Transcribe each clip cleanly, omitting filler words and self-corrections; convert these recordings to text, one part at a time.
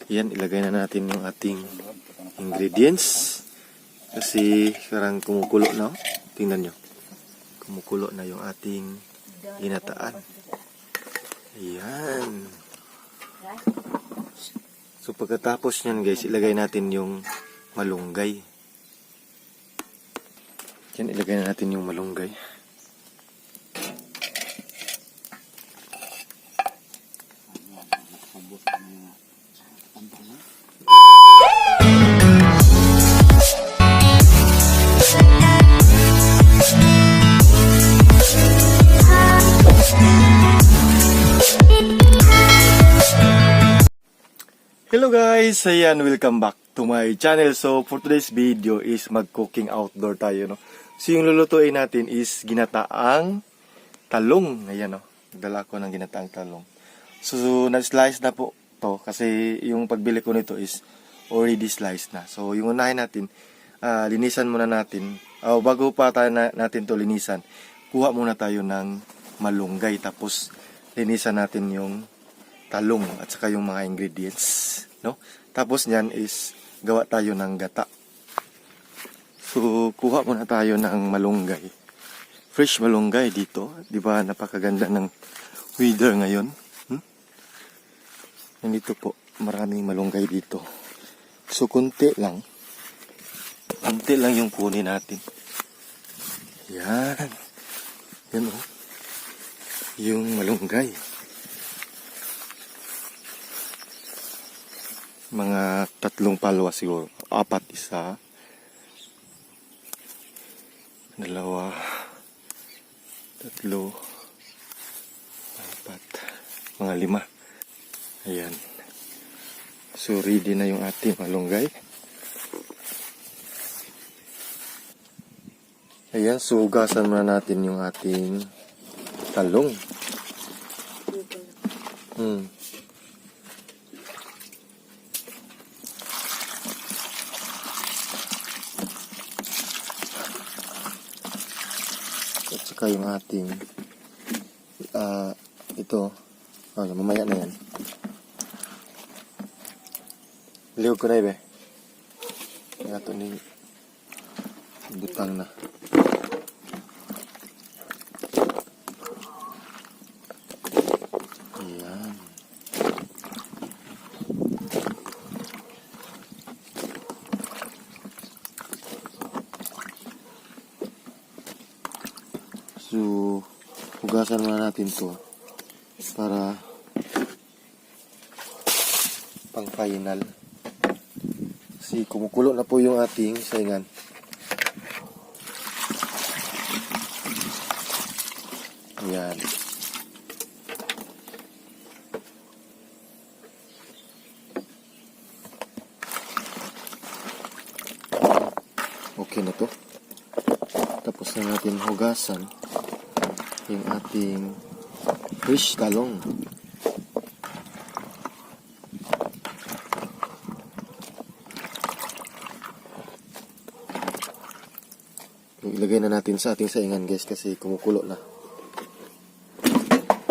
Yan, ilagay na natin yung ating ingredients. Kasi karang kumukulo na. Tingnan nyo. Kumukulo na yung ating ginataan. Ayan. So pagkatapos nyan guys, ilagay natin yung malunggay. Yan, ilagay na natin yung malunggay. Hello guys! Ayan, welcome back to my channel. So for today's video is mag-cooking outdoor tayo, no? So yung lulutuin natin is ginataang talong. Ayan, no? Dala ko ng ginataang talong. So na-slice na po to kasi yung pagbili ko nito is already sliced na. So yung unahin natin, linisan muna natin. Bago pa tayo natin to linisan, kuha muna tayo ng malunggay. Tapos linisan natin yung talong at saka yung mga ingredients, no? Tapos niyan is gawa tayo ng gata. So kuha muna tayo ng malunggay. Fresh malunggay dito, 'di ba? Napakaganda ng weather ngayon. Nandito po, maraming malunggay dito. So konti lang yung kunin natin. Yan. Yan, oh. Yung malunggay. Mga 3 palwa siguro. 4, 1, 2, 3, 4, 5. Mga 5. Ayan. So ready na yung ating malunggay. Ayan, so ugasan muna natin yung ating talong. At saka yung ating ito, mamaya na yan. Liwag ko na ibe. Ito ni butang na. Ayan. So, hugasan muna natin to para pang final. Kasi kumukulo na po yung ating saingan. Ayan. Okay na to. Tapos na natin hugasan yung ating fresh talong. Ilagay na natin sa ating saingan guys kasi kumukulo na.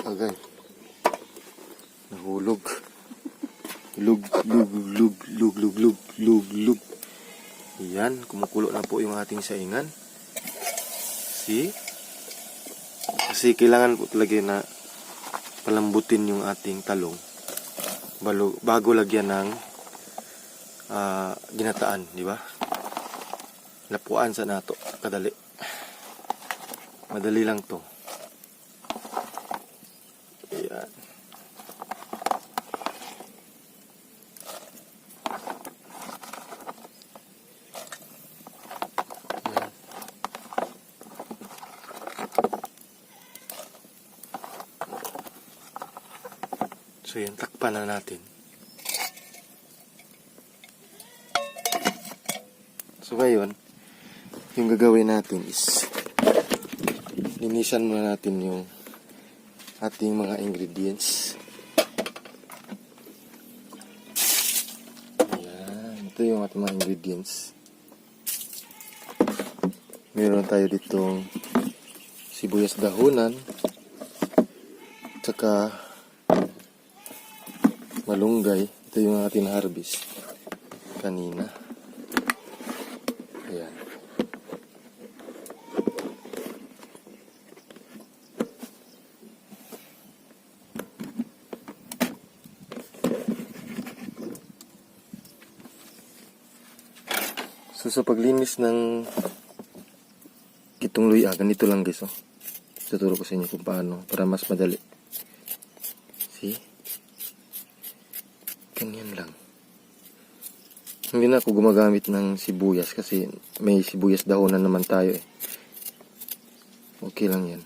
Agay. Nahulog. Lug. Yan, kumukulo na po yung ating saingan. See? Kasi kailangan po talaga na palambutin yung ating talong bago lagyan ng ginataan, di ba? Lapuan sa nato, kadali. Madali lang to. Ayan. So yan, takpan na natin. So ngayon, yung gagawin natin is linisan muna natin yung ating mga ingredients. Ayan, ito yung ating mga ingredients. Meron tayo ditong sibuyas dahunan, tsaka malunggay. Ito Ito yung ating harvest kanina. Ayan. So sa paglinis ng kitong luya, ganito lang guys, oh. Tuturo ko sa inyo kung paano para mas madali. See? Ganyan lang. Hindi na ako gumagamit ng sibuyas kasi may sibuyas dahonan naman tayo eh. Okay lang yan.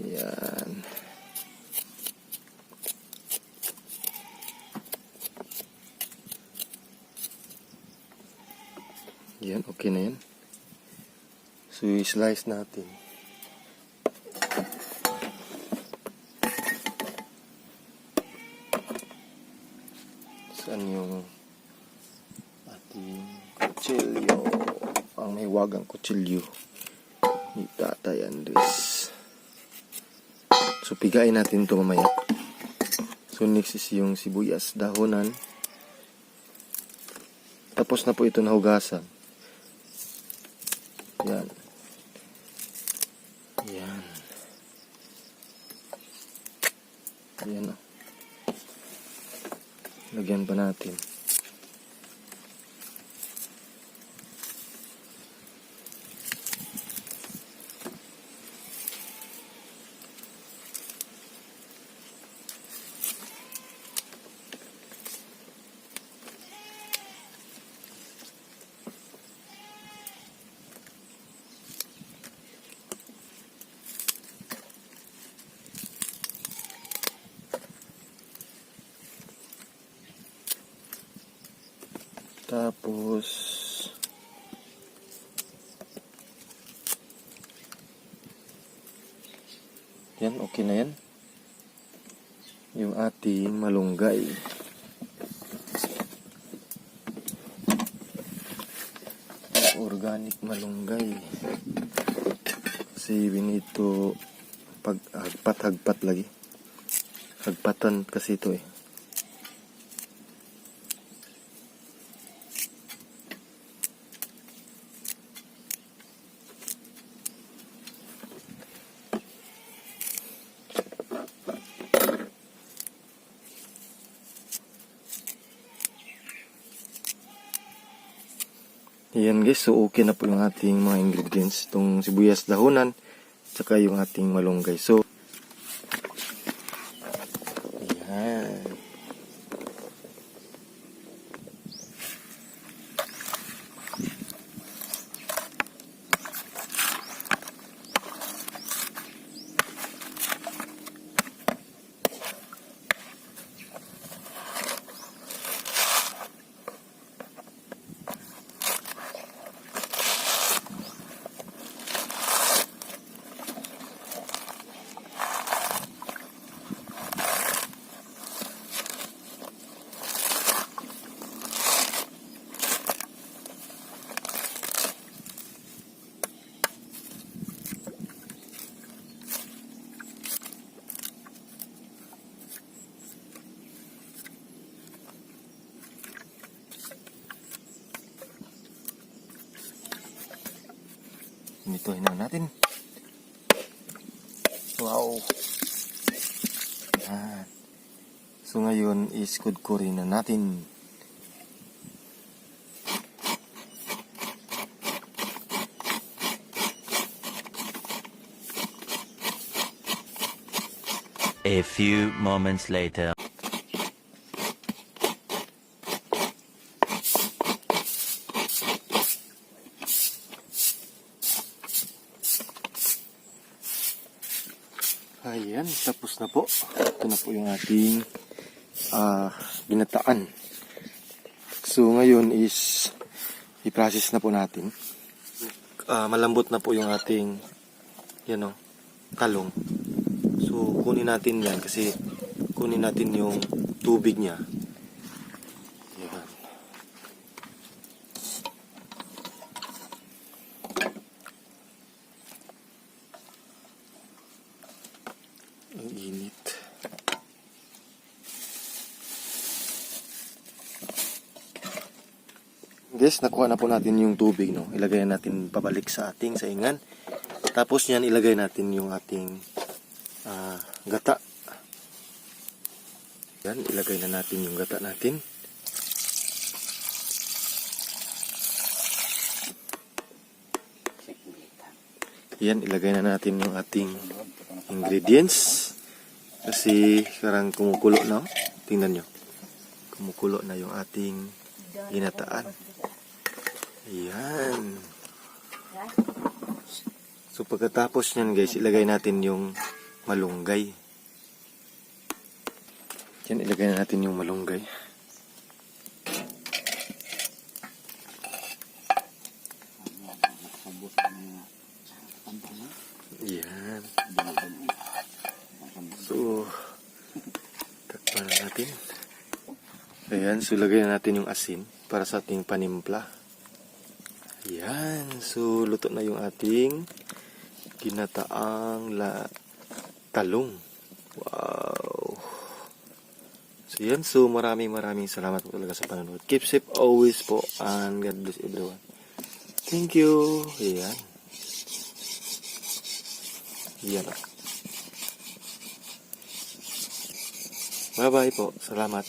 Yan. Yan, okay na yan. So, i-slice natin. Saan yung ating kutsilyo? Ang may wagang kutsilyo ni Tatay Andres. So, pigain natin ito mamaya. So, next is yung sibuyas, dahonan. Tapos na po ito nahugasan. Yan. Yan. Yan o. Lagyan pa natin. Tapos yan, okay na yan. Yung ating malunggay. Organic malunggay. Kasi binito pag hagpat-hagpat lagi. Hagpatan kasi ito eh. Ayan guys, so okay na po yung ating mga ingredients. Itong sibuyas dahonan, tsaka yung ating malunggay. So, ayan. Nitohin na natin. Wow. Yan. So ngayon is kudkurin na natin. A few moments later. Ayan, tapos na po. Ito na po yung ating ginataan. So ngayon is i-process na po natin. Malambot na po yung ating talong. So kunin natin yan kasi kunin natin yung tubig niya. Ayan. Ang init. Guys, nakuha na po natin yung tubig, no? Ilagay natin pabalik sa ating saingan. Tapos niyan, ilagay natin yung ating gata. Yan, ilagay na natin yung gata natin. Yan, ilagay na natin yung ating ingredients. Kasi karang kumukulo na. Tingnan nyo. Kumukulo na yung ating ginataan. Ayan. So pagkatapos nyan guys, ilagay natin yung malunggay. Yan, ilagay na natin yung malunggay. Yan. So, takpan na natin. Ayan, so lagay na natin yung asin para sa ating panimpla. Ayan, so luto na yung ating ginataang talong. Wow. So yan, so maraming salamat po talaga sa panonood. Keep safe always po and God bless everyone. Thank you. Ayan. Yan. Bye bye po. Salamat.